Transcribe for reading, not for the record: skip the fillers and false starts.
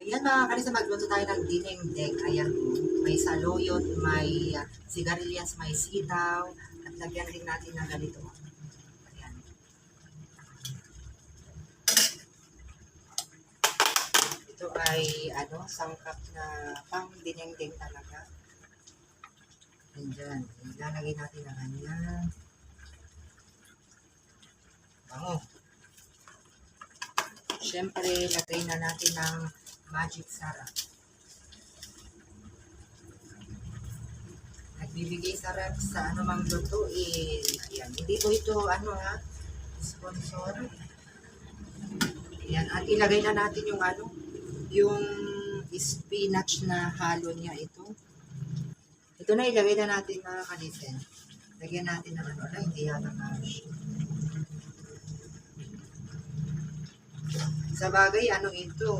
Ayan mga kalisa, magluto tayo ng dinengdeng. Ayan, may saluyot, may sigarilyas, may sitaw, at lagyan din natin ng ganito. Ayan. Ito ay sangkap na pang dinengdeng talaga. Ayan dyan. Ilalagay natin na ganyan. Bango. Siyempre, lagay na natin ng magic sarap. Nagbibigay sarap sa anumang lutuin. Ayan. Hindi po ito, sponsor. Ayan. At ilagay na natin yung spinach na halo niya ito. Ito na, ilagay na natin mga kalisen. Lagyan natin ng hindi yata cash. Sa bagay, ito,